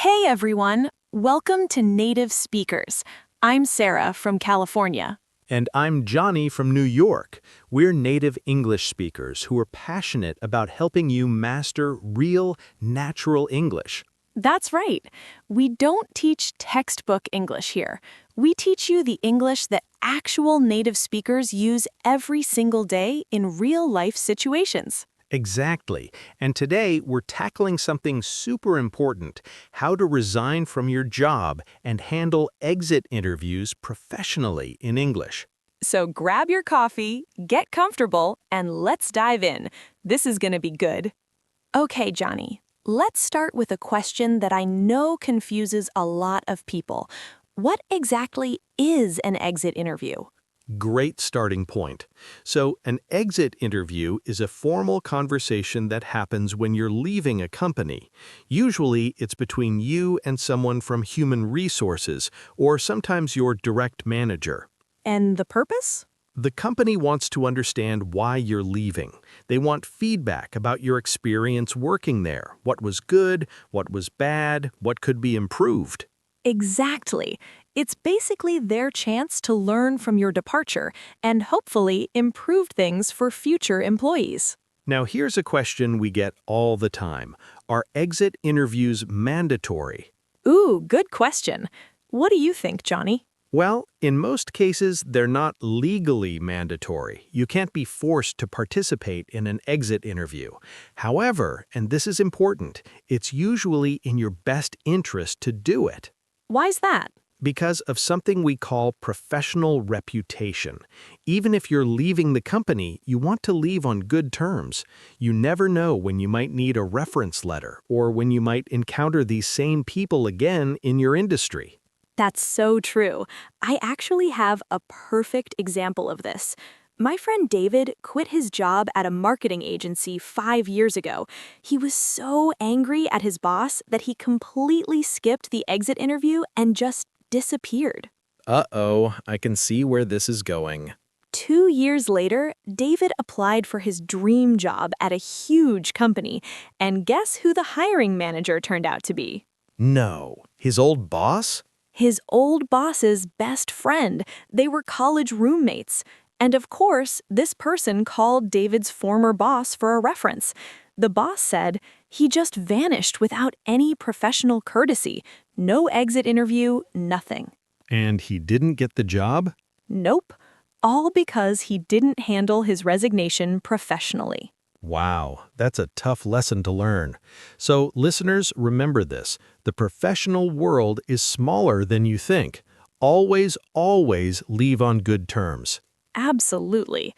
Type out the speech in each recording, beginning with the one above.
Hey everyone, welcome to Native Speakers. I'm Sarah from California. And I'm Johnny from New York. We're native English speakers who are passionate about helping you master real, natural English. That's right. We don't teach textbook English here. We teach you the English that actual native speakers use every single day in real-life situations. Exactly. And today we're tackling something super important: how to resign from your job and handle exit interviews professionally in English. So grab your coffee, get comfortable, and let's dive in. This is going to be good. Okay, Johnny, let's start with a question that I know confuses a lot of people. What exactly is an exit interview? Great starting point. So, an exit interview is a formal conversation that happens when you're leaving a company. Usually, it's between you and someone from human resources, or sometimes your direct manager. And the purpose? The company wants to understand why you're leaving. They want feedback about your experience working there. What was good, what was bad, what could be improved. Exactly. It's basically their chance to learn from your departure and hopefully improve things for future employees. Now, here's a question we get all the time. Are exit interviews mandatory? Ooh, good question. What do you think, Johnny? Well, in most cases, they're not legally mandatory. You can't be forced to participate in an exit interview. However, and this is important, it's usually in your best interest to do it. Why's that? Because of something we call professional reputation. Even if you're leaving the company, you want to leave on good terms. You never know when you might need a reference letter or when you might encounter these same people again in your industry. That's so true. I actually have a perfect example of this. My friend David quit his job at a marketing agency 5 years ago. He was so angry at his boss that he completely skipped the exit interview and just disappeared. Uh-oh, I can see where this is going. 2 years later, David applied for his dream job at a huge company, and guess who the hiring manager turned out to be? No, his old boss? His old boss's best friend. They were college roommates. And of course, this person called David's former boss for a reference. The boss said he just vanished without any professional courtesy. No exit interview, nothing. And he didn't get the job? Nope. All because he didn't handle his resignation professionally. Wow, that's a tough lesson to learn. So, listeners, remember this. The professional world is smaller than you think. Always, always leave on good terms. Absolutely.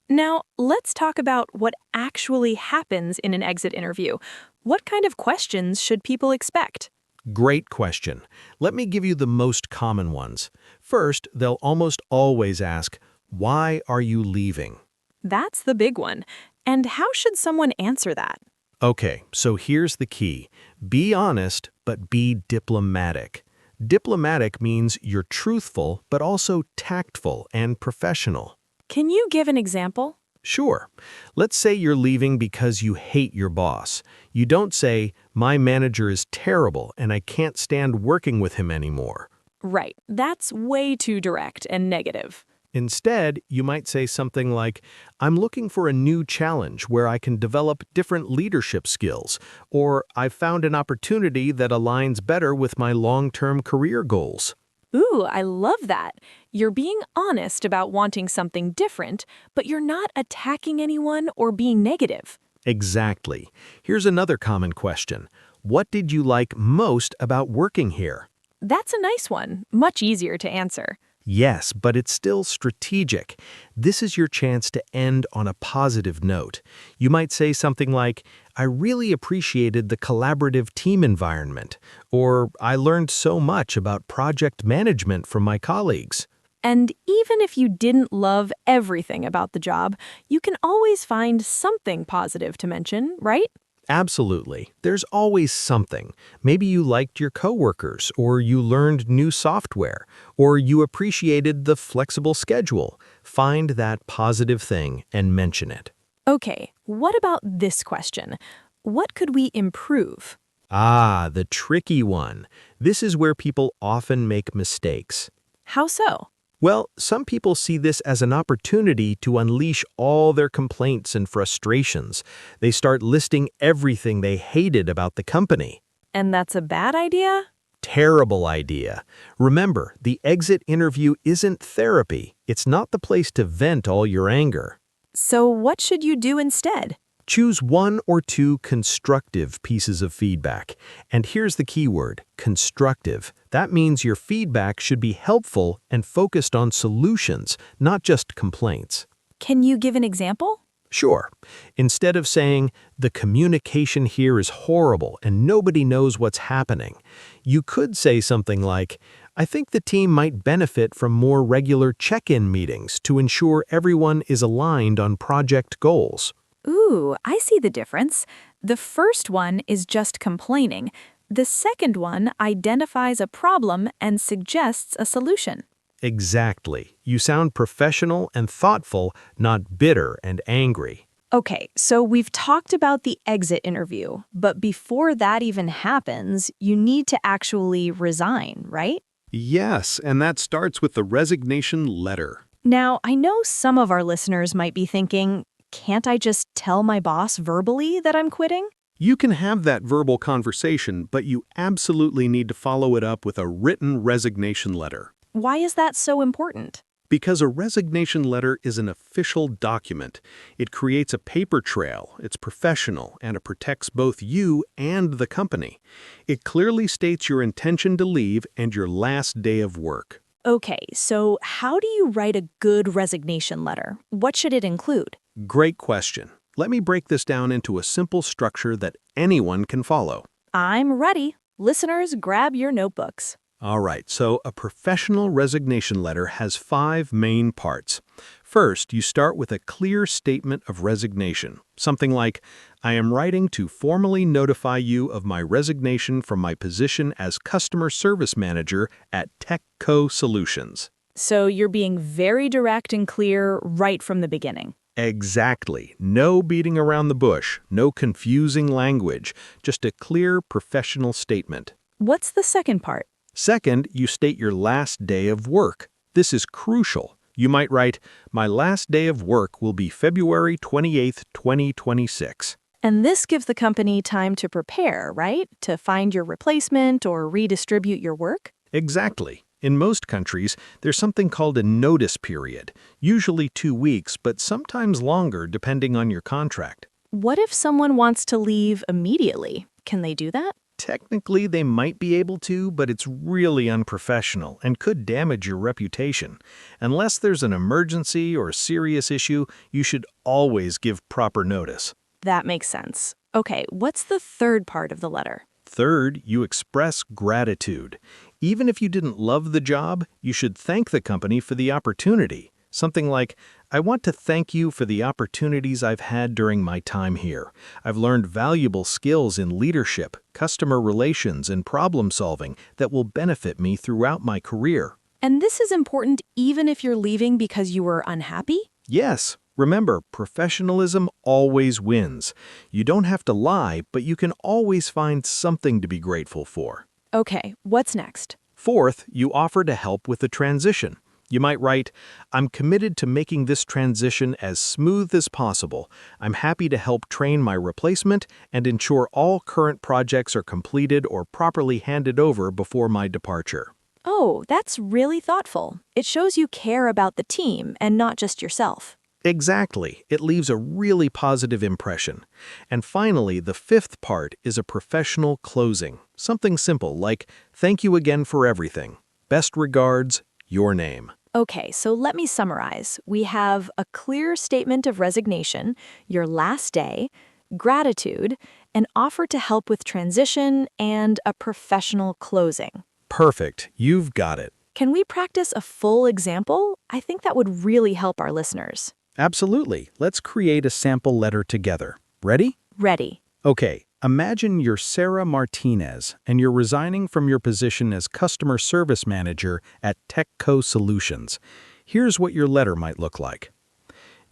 Now, let's talk about what actually happens in an exit interview. What kind of questions should people expect? Great question. Let me give you the most common ones. First, they'll almost always ask, "Why are you leaving?" That's the big one. And how should someone answer that? Okay, so here's the key. Be honest, but be diplomatic. Diplomatic means you're truthful, but also tactful and professional. Can you give an example? Sure. Let's say you're leaving because you hate your boss. You don't say, "My manager is terrible and I can't stand working with him anymore." Right, that's way too direct and negative. Instead, you might say something like, "I'm looking for a new challenge where I can develop different leadership skills," or "I've found an opportunity that aligns better with my long-term career goals." Ooh, I love that. You're being honest about wanting something different, but you're not attacking anyone or being negative. Exactly. Here's another common question. What did you like most about working here? That's a nice one, much easier to answer. Yes, but it's still strategic. This is your chance to end on a positive note. You might say something like, "I really appreciated the collaborative team environment," or "I learned so much about project management from my colleagues." And even if you didn't love everything about the job, you can always find something positive to mention, right? Absolutely. There's always something. Maybe you liked your coworkers, or you learned new software, or you appreciated the flexible schedule. Find that positive thing and mention it. Okay, what about this question? What could we improve? Ah, the tricky one. This is where people often make mistakes. How so? Well, some people see this as an opportunity to unleash all their complaints and frustrations. They start listing everything they hated about the company. And that's a bad idea? Terrible idea. Remember, the exit interview isn't therapy. It's not the place to vent all your anger. So what should you do instead? Choose one or two constructive pieces of feedback. And here's the key word, constructive. That means your feedback should be helpful and focused on solutions, not just complaints. Can you give an example? Sure. Instead of saying, the communication here is horrible and nobody knows what's happening, you could say something like, I think the team might benefit from more regular check-in meetings to ensure everyone is aligned on project goals. Ooh, I see the difference. The first one is just complaining. The second one identifies a problem and suggests a solution. Exactly. You sound professional and thoughtful, not bitter and angry. Okay, so we've talked about the exit interview, but before that even happens, you need to actually resign, right? Yes, and that starts with the resignation letter. Now, I know some of our listeners might be thinking, can't I just tell my boss verbally that I'm quitting? You can have that verbal conversation, but you absolutely need to follow it up with a written resignation letter. Why is that so important? Because a resignation letter is an official document. It creates a paper trail, it's professional, and it protects both you and the company. It clearly states your intention to leave and your last day of work. Okay, so how do you write a good resignation letter? What should it include? Great question. Let me break this down into a simple structure that anyone can follow. I'm ready. Listeners, grab your notebooks. All right, so a professional resignation letter has 5 main parts. First, you start with a clear statement of resignation. Something like, I am writing to formally notify you of my resignation from my position as Customer Service Manager at TechCo Solutions. So you're being very direct and clear right from the beginning. Exactly. No beating around the bush, no confusing language, just a clear professional statement. What's the second part? Second, you state your last day of work. This is crucial. You might write, my last day of work will be February 28th, 2026. And this gives the company time to prepare, right? To find your replacement or redistribute your work? Exactly. In most countries, there's something called a notice period, usually 2 weeks, but sometimes longer depending on your contract. What if someone wants to leave immediately? Can they do that? Technically, they might be able to, but it's really unprofessional and could damage your reputation. Unless there's an emergency or serious issue, you should always give proper notice. That makes sense. Okay, what's the third part of the letter? Third, you express gratitude. Even if you didn't love the job, you should thank the company for the opportunity. Something like, I want to thank you for the opportunities I've had during my time here. I've learned valuable skills in leadership, customer relations, and problem solving that will benefit me throughout my career. And this is important even if you're leaving because you were unhappy? Yes, remember, professionalism always wins. You don't have to lie, but you can always find something to be grateful for. Okay, what's next? Fourth, you offer to help with the transition. You might write, I'm committed to making this transition as smooth as possible. I'm happy to help train my replacement and ensure all current projects are completed or properly handed over before my departure. Oh, that's really thoughtful. It shows you care about the team and not just yourself. Exactly. It leaves a really positive impression. And finally, the fifth part is a professional closing. Something simple like, thank you again for everything. Best regards, your name. Okay, so let me summarize. We have a clear statement of resignation, your last day, gratitude, an offer to help with transition, and a professional closing. Perfect. You've got it. Can we practice a full example? I think that would really help our listeners. Absolutely. Let's create a sample letter together. Ready? Ready. Okay, imagine you're Sarah Martinez and you're resigning from your position as Customer Service Manager at TechCo Solutions. Here's what your letter might look like.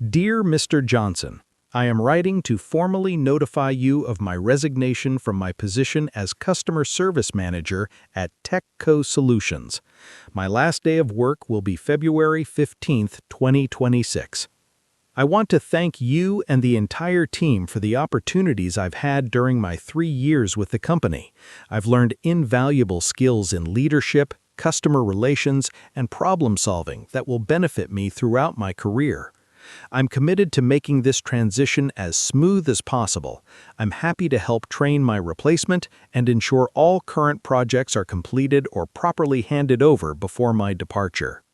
Dear Mr. Johnson, I am writing to formally notify you of my resignation from my position as Customer Service Manager at TechCo Solutions. My last day of work will be February 15th, 2026. I want to thank you and the entire team for the opportunities I've had during my 3 years with the company. I've learned invaluable skills in leadership, customer relations, and problem solving that will benefit me throughout my career. I'm committed to making this transition as smooth as possible. I'm happy to help train my replacement and ensure all current projects are completed or properly handed over before my departure.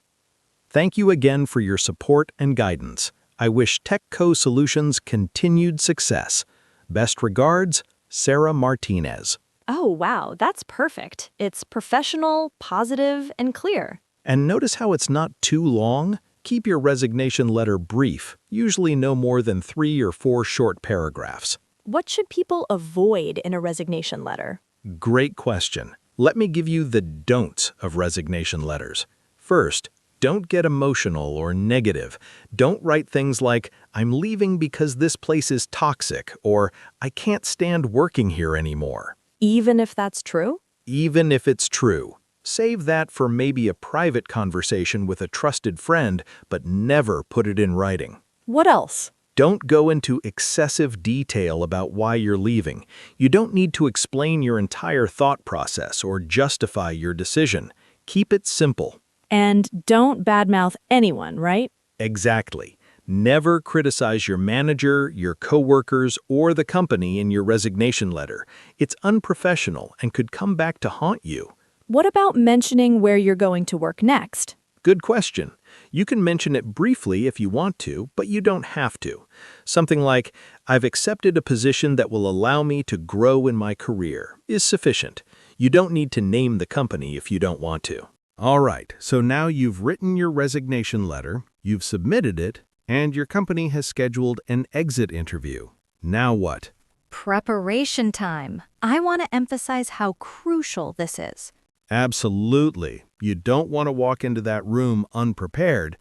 Thank you again for your support and guidance. I wish TechCo Solutions continued success. Best regards, Sarah Martinez. Oh, wow, that's perfect. It's professional, positive, and clear. And notice how it's not too long? Keep your resignation letter brief, usually no more than 3 or 4 short paragraphs. What should people avoid in a resignation letter? Great question. Let me give you the don'ts of resignation letters. First, don't get emotional or negative. Don't write things like, "I'm leaving because this place is toxic," or "I can't stand working here anymore." Even if that's true? Even if it's true. Save that for maybe a private conversation with a trusted friend, but never put it in writing. What else? Don't go into excessive detail about why you're leaving. You don't need to explain your entire thought process or justify your decision. Keep it simple. And don't badmouth anyone, right? Exactly. Never criticize your manager, your coworkers, or the company in your resignation letter. It's unprofessional and could come back to haunt you. What about mentioning where you're going to work next? Good question. You can mention it briefly if you want to, but you don't have to. Something like, "I've accepted a position that will allow me to grow in my career," is sufficient. You don't need to name the company if you don't want to. All right, so now you've written your resignation letter, you've submitted it, and your company has scheduled an exit interview. Now what? Preparation time. I want to emphasize how crucial this is. Absolutely. You don't want to walk into that room unprepared.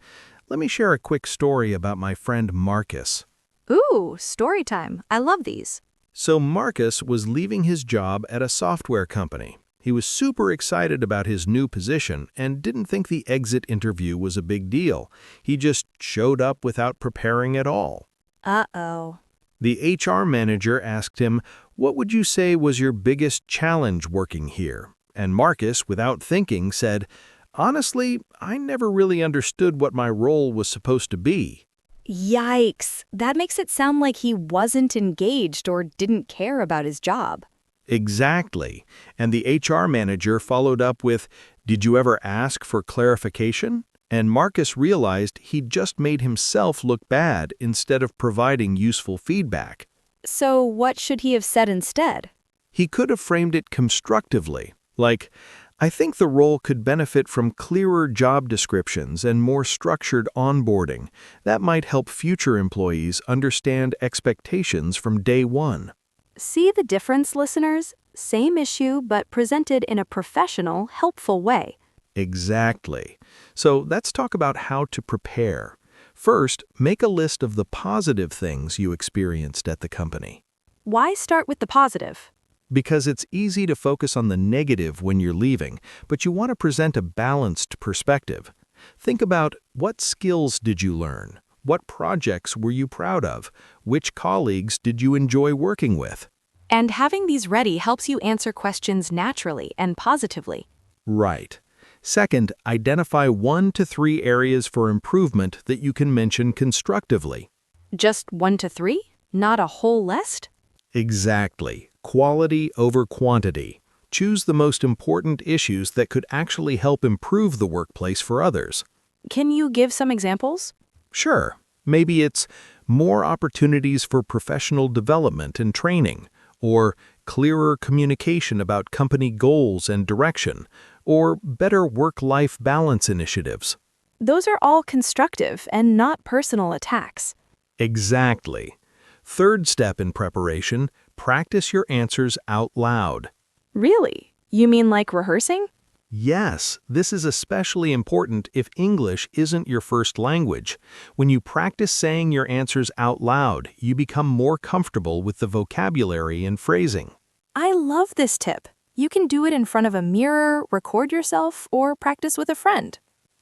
Let me share a quick story about my friend Marcus. Ooh, story time. I love these. So Marcus was leaving his job at a software company. He was super excited about his new position and didn't think the exit interview was a big deal. He just showed up without preparing at all. Uh-oh. The HR manager asked him, "What would you say was your biggest challenge working here?" And Marcus, without thinking, said, "Honestly, I never really understood what my role was supposed to be." Yikes. That makes it sound like he wasn't engaged or didn't care about his job. Exactly. And the HR manager followed up with, "Did you ever ask for clarification?" And Marcus realized he'd just made himself look bad instead of providing useful feedback. So what should he have said instead? He could have framed it constructively, like, "I think the role could benefit from clearer job descriptions and more structured onboarding. That might help future employees understand expectations from day one." See the difference, listeners? Same issue, but presented in a professional, helpful way. Exactly. So let's talk about how to prepare. First, make a list of the positive things you experienced at the company. Why start with the positive? Because it's easy to focus on the negative when you're leaving, but you want to present a balanced perspective. Think about, what skills did you learn? What projects were you proud of? Which colleagues did you enjoy working with? And having these ready helps you answer questions naturally and positively. Right. Second, identify 1 to 3 areas for improvement that you can mention constructively. Just 1 to 3? Not a whole list? Exactly. Quality over quantity. Choose the most important issues that could actually help improve the workplace for others. Can you give some examples? Sure. Maybe it's more opportunities for professional development and training, or clearer communication about company goals and direction, or better work-life balance initiatives. Those are all constructive and not personal attacks. Exactly. Third step in preparation, practice your answers out loud. Really? You mean like rehearsing? Yes, this is especially important if English isn't your first language. When you practice saying your answers out loud, you become more comfortable with the vocabulary and phrasing. I love this tip. You can do it in front of a mirror, record yourself, or practice with a friend.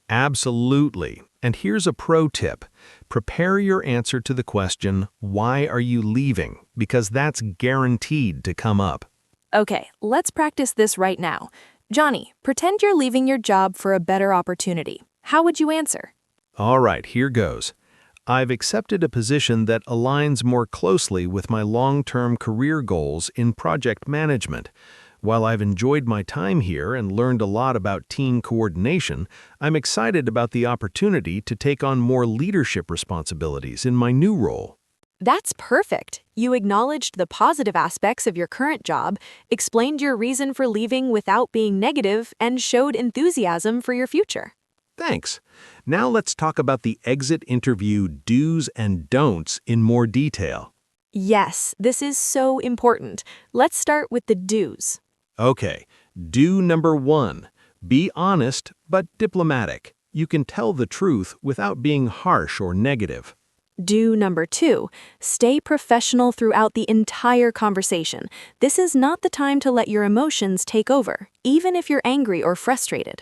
Absolutely. And here's a pro tip. Prepare your answer to the question, "Why are you leaving?" because that's guaranteed to come up. Okay, let's practice this right now. Johnny, pretend you're leaving your job for a better opportunity. How would you answer? All right, here goes. I've accepted a position that aligns more closely with my long-term career goals in project management. While I've enjoyed my time here and learned a lot about team coordination, I'm excited about the opportunity to take on more leadership responsibilities in my new role. That's perfect. You acknowledged the positive aspects of your current job, explained your reason for leaving without being negative, and showed enthusiasm for your future. Thanks. Now let's talk about the exit interview do's and don'ts in more detail. Yes, this is so important. Let's start with the do's. Okay, do number 1. Be honest but diplomatic. You can tell the truth without being harsh or negative. Do number 2, stay professional throughout the entire conversation. This is not the time to let your emotions take over, even if you're angry or frustrated.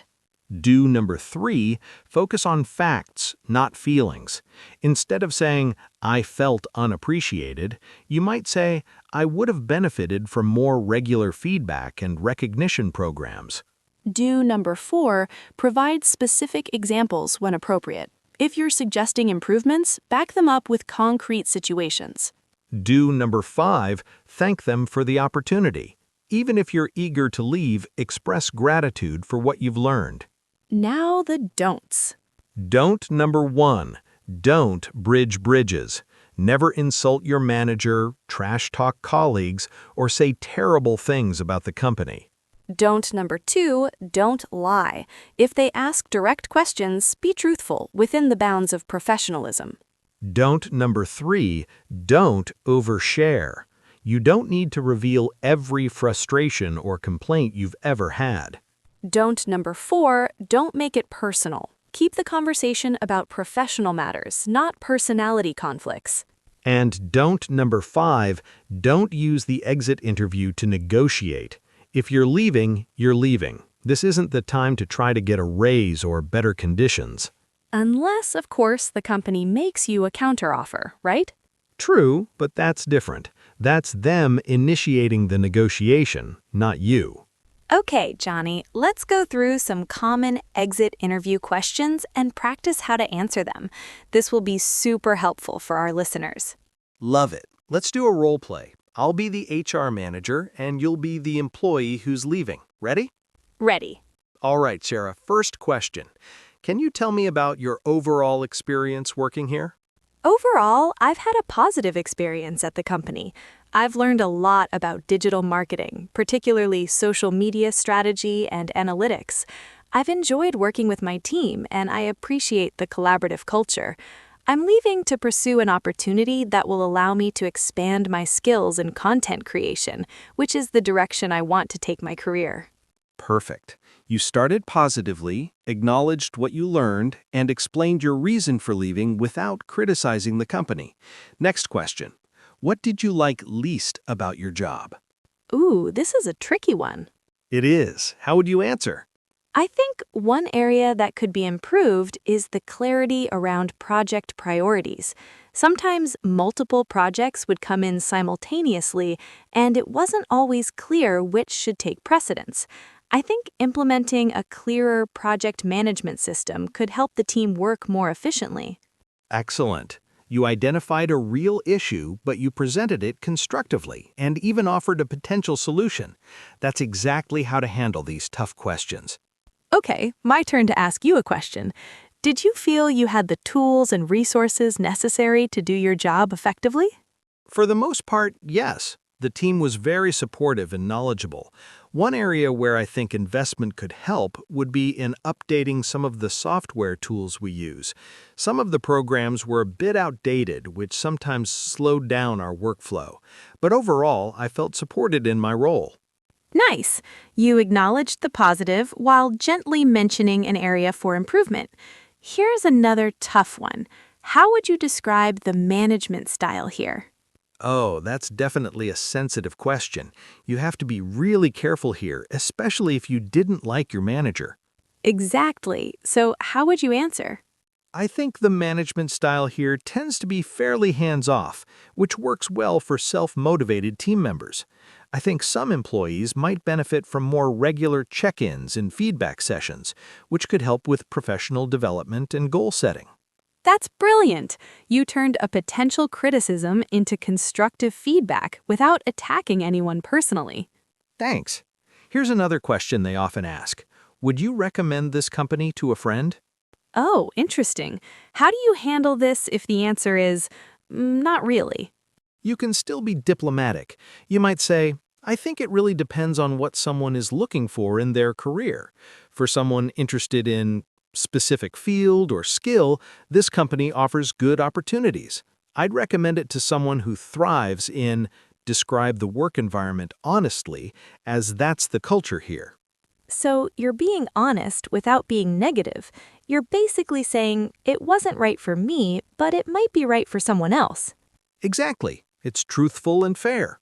Do number 3, focus on facts, not feelings. Instead of saying, "I felt unappreciated," you might say, "I would have benefited from more regular feedback and recognition programs." Do number 4, provide specific examples when appropriate. If you're suggesting improvements, back them up with concrete situations. Do number 5, thank them for the opportunity. Even if you're eager to leave, express gratitude for what you've learned. Now the don'ts. Don't number 1, don't bridge bridges. Never insult your manager, trash talk colleagues, or say terrible things about the company. Don't number 2, don't lie. If they ask direct questions, be truthful within the bounds of professionalism. Don't number 3, don't overshare. You don't need to reveal every frustration or complaint you've ever had. Don't number 4, don't make it personal. Keep the conversation about professional matters, not personality conflicts. And don't number 5, don't use the exit interview to negotiate. If you're leaving, you're leaving. This isn't the time to try to get a raise or better conditions. Unless, of course, the company makes you a counteroffer, right? True, but that's different. That's them initiating the negotiation, not you. Okay, Johnny, let's go through some common exit interview questions and practice how to answer them. This will be super helpful for our listeners. Love it. Let's do a role play. I'll be the HR manager, and you'll be the employee who's leaving. Ready? Ready. All right, Sarah, first question. Can you tell me about your overall experience working here? Overall, I've had a positive experience at the company. I've learned a lot about digital marketing, particularly social media strategy and analytics. I've enjoyed working with my team, and I appreciate the collaborative culture. I'm leaving to pursue an opportunity that will allow me to expand my skills in content creation, which is the direction I want to take my career. Perfect. You started positively, acknowledged what you learned, and explained your reason for leaving without criticizing the company. Next question. What did you like least about your job? Ooh, this is a tricky one. It is. How would you answer? I think one area that could be improved is the clarity around project priorities. Sometimes multiple projects would come in simultaneously, and it wasn't always clear which should take precedence. I think implementing a clearer project management system could help the team work more efficiently. Excellent. You identified a real issue, but you presented it constructively and even offered a potential solution. That's exactly how to handle these tough questions. Okay, my turn to ask you a question. Did you feel you had the tools and resources necessary to do your job effectively? For the most part, yes. The team was very supportive and knowledgeable. One area where I think investment could help would be in updating some of the software tools we use. Some of the programs were a bit outdated, which sometimes slowed down our workflow. But overall, I felt supported in my role. Nice. You acknowledged the positive while gently mentioning an area for improvement. Here's another tough one. How would you describe the management style here? Oh, that's definitely a sensitive question. You have to be really careful here, especially if you didn't like your manager. Exactly. So, how would you answer? I think the management style here tends to be fairly hands-off, which works well for self-motivated team members. I think some employees might benefit from more regular check-ins and feedback sessions, which could help with professional development and goal setting. That's brilliant. You turned a potential criticism into constructive feedback without attacking anyone personally. Thanks. Here's another question they often ask. Would you recommend this company to a friend? Oh, interesting. How do you handle this if the answer is not really? You can still be diplomatic. You might say, I think it really depends on what someone is looking for in their career. For someone interested in specific field or skill, this company offers good opportunities. I'd recommend it to someone who thrives in describe the work environment honestly, as that's the culture here. So you're being honest without being negative. You're basically saying, it wasn't right for me, but it might be right for someone else. Exactly. It's truthful and fair.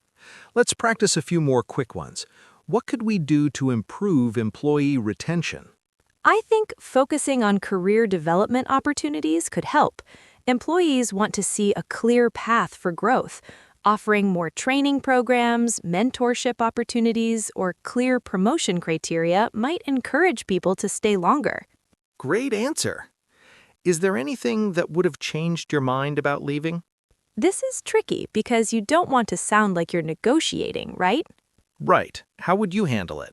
Let's practice a few more quick ones. What could we do to improve employee retention? I think focusing on career development opportunities could help. Employees want to see a clear path for growth. Offering more training programs, mentorship opportunities, or clear promotion criteria might encourage people to stay longer. Great answer. Is there anything that would have changed your mind about leaving? This is tricky because you don't want to sound like you're negotiating, right? Right. How would you handle it?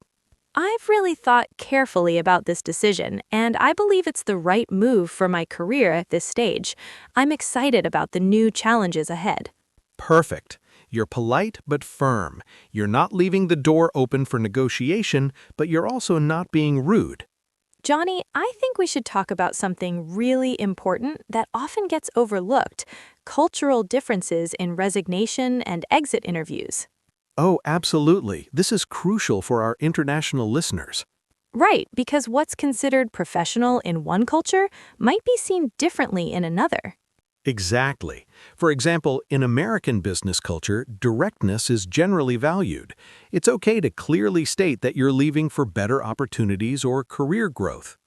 I've really thought carefully about this decision, and I believe it's the right move for my career at this stage. I'm excited about the new challenges ahead. Perfect. You're polite but firm. You're not leaving the door open for negotiation, but you're also not being rude. Johnny, I think we should talk about something really important that often gets overlooked: cultural differences in resignation and exit interviews. Oh, absolutely. This is crucial for our international listeners. Right, because what's considered professional in one culture might be seen differently in another. Exactly. For example, in American business culture, directness is generally valued. It's okay to clearly state that you're leaving for better opportunities or career growth.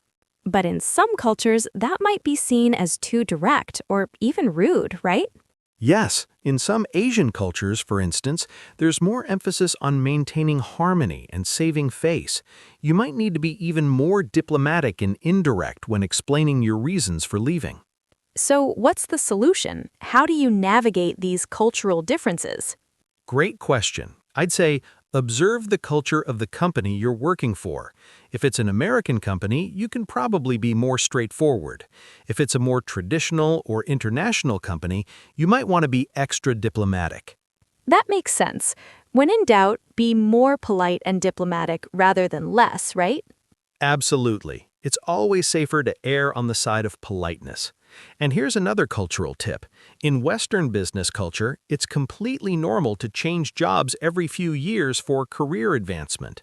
But in some cultures, that might be seen as too direct or even rude, right? Yes, in some Asian cultures, for instance, there's more emphasis on maintaining harmony and saving face. You might need to be even more diplomatic and indirect when explaining your reasons for leaving. So, what's the solution? How do you navigate these cultural differences? Great question. I'd say observe the culture of the company you're working for. If it's an American company, you can probably be more straightforward. If it's a more traditional or international company, you might want to be extra diplomatic. That makes sense. When in doubt, be more polite and diplomatic rather than less, right? Absolutely. It's always safer to err on the side of politeness. And here's another cultural tip. In Western business culture, it's completely normal to change jobs every few years for career advancement.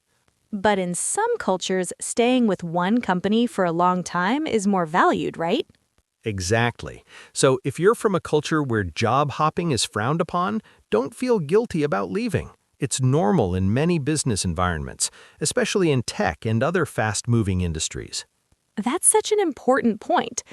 But in some cultures, staying with one company for a long time is more valued, right? Exactly. So if you're from a culture where job hopping is frowned upon, don't feel guilty about leaving. It's normal in many business environments, especially in tech and other fast-moving industries. That's such an important point.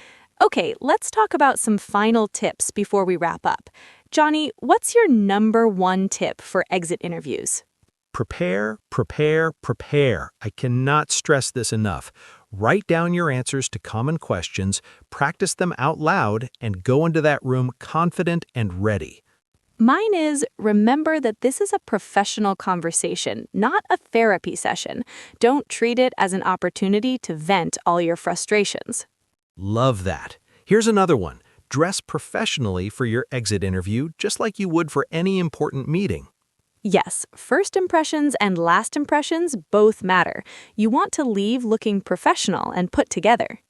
Okay, let's talk about some final tips before we wrap up. Johnny, what's your number one tip for exit interviews? Prepare, prepare, prepare. I cannot stress this enough. Write down your answers to common questions, practice them out loud, and go into that room confident and ready. Mine is remember that this is a professional conversation, not a therapy session. Don't treat it as an opportunity to vent all your frustrations. Love that. Here's another one. Dress professionally for your exit interview, just like you would for any important meeting. Yes, first impressions and last impressions both matter. You want to leave looking professional and put together.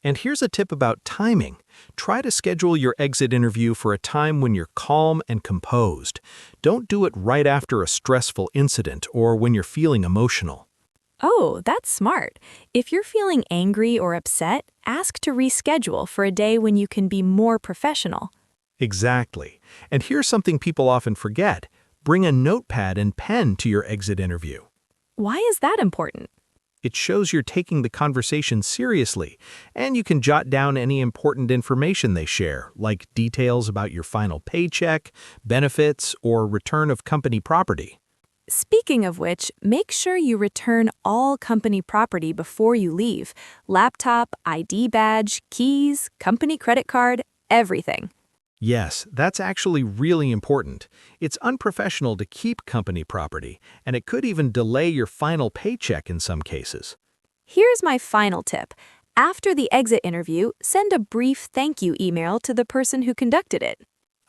And here's a tip about timing. Try to schedule your exit interview for a time when you're calm and composed. Don't do it right after a stressful incident or when you're feeling emotional. Oh, that's smart. If you're feeling angry or upset, ask to reschedule for a day when you can be more professional. Exactly. And here's something people often forget. Bring a notepad and pen to your exit interview. Why is that important? It shows you're taking the conversation seriously, and you can jot down any important information they share, like details about your final paycheck, benefits, or return of company property. Speaking of which, make sure you return all company property before you leave. Laptop, ID badge, keys, company credit card, everything. Yes, that's actually really important. It's unprofessional to keep company property, and it could even delay your final paycheck in some cases. Here's my final tip. After the exit interview, send a brief thank you email to the person who conducted it.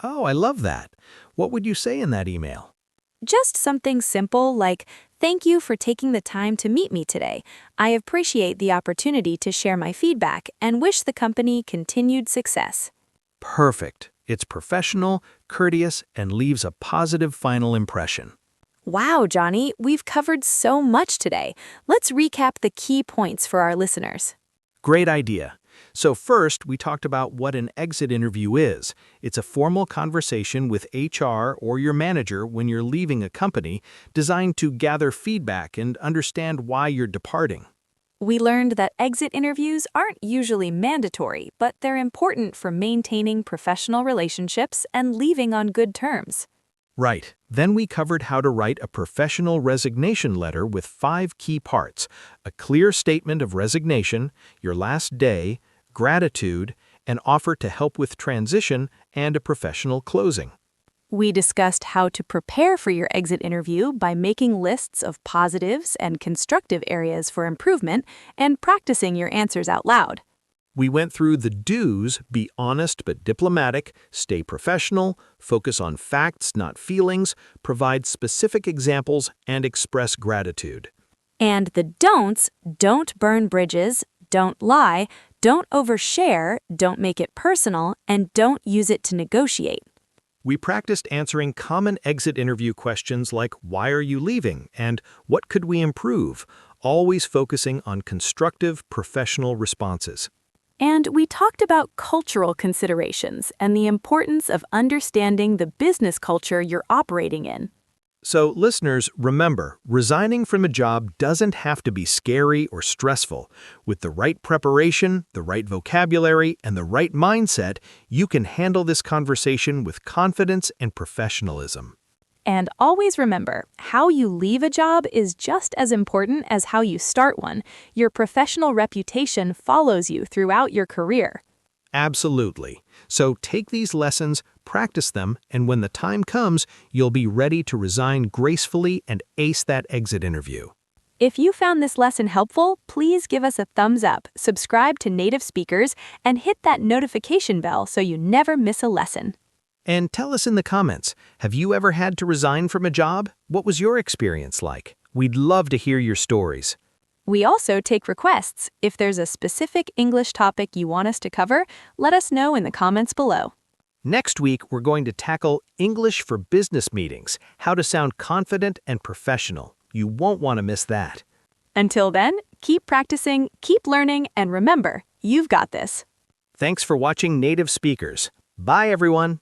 Oh, I love that. What would you say in that email? Just something simple like, "Thank you for taking the time to meet me today. I appreciate the opportunity to share my feedback and wish the company continued success." Perfect. It's professional, courteous, and leaves a positive final impression. Wow, Johnny, we've covered so much today. Let's recap the key points for our listeners. Great idea. So first, we talked about what an exit interview is. It's a formal conversation with HR or your manager when you're leaving a company, designed to gather feedback and understand why you're departing. We learned that exit interviews aren't usually mandatory, but they're important for maintaining professional relationships and leaving on good terms. Right. Then we covered how to write a professional resignation letter with 5 key parts: a clear statement of resignation, your last day, gratitude, an offer to help with transition, and a professional closing. We discussed how to prepare for your exit interview by making lists of positives and constructive areas for improvement and practicing your answers out loud. We went through the do's: be honest but diplomatic, stay professional, focus on facts, not feelings, provide specific examples, and express gratitude. And the don'ts: don't burn bridges, don't lie, don't overshare, don't make it personal, and don't use it to negotiate. We practiced answering common exit interview questions like, "Why are you leaving?" and "What could we improve?" always focusing on constructive, professional responses. And we talked about cultural considerations and the importance of understanding the business culture you're operating in. So, listeners, remember, resigning from a job doesn't have to be scary or stressful. With the right preparation, the right vocabulary, and the right mindset, you can handle this conversation with confidence and professionalism. And always remember, how you leave a job is just as important as how you start one. Your professional reputation follows you throughout your career. Absolutely. So take these lessons, practice them, and when the time comes, you'll be ready to resign gracefully and ace that exit interview. If you found this lesson helpful, please give us a thumbs up, subscribe to Native Speakers, and hit that notification bell so you never miss a lesson. And tell us in the comments, have you ever had to resign from a job? What was your experience like? We'd love to hear your stories. We also take requests. If there's a specific English topic you want us to cover, let us know in the comments below. Next week, we're going to tackle English for business meetings, how to sound confident and professional. You won't want to miss that. Until then, keep practicing, keep learning, and remember, you've got this. Thanks for watching Native Speakers. Bye, everyone.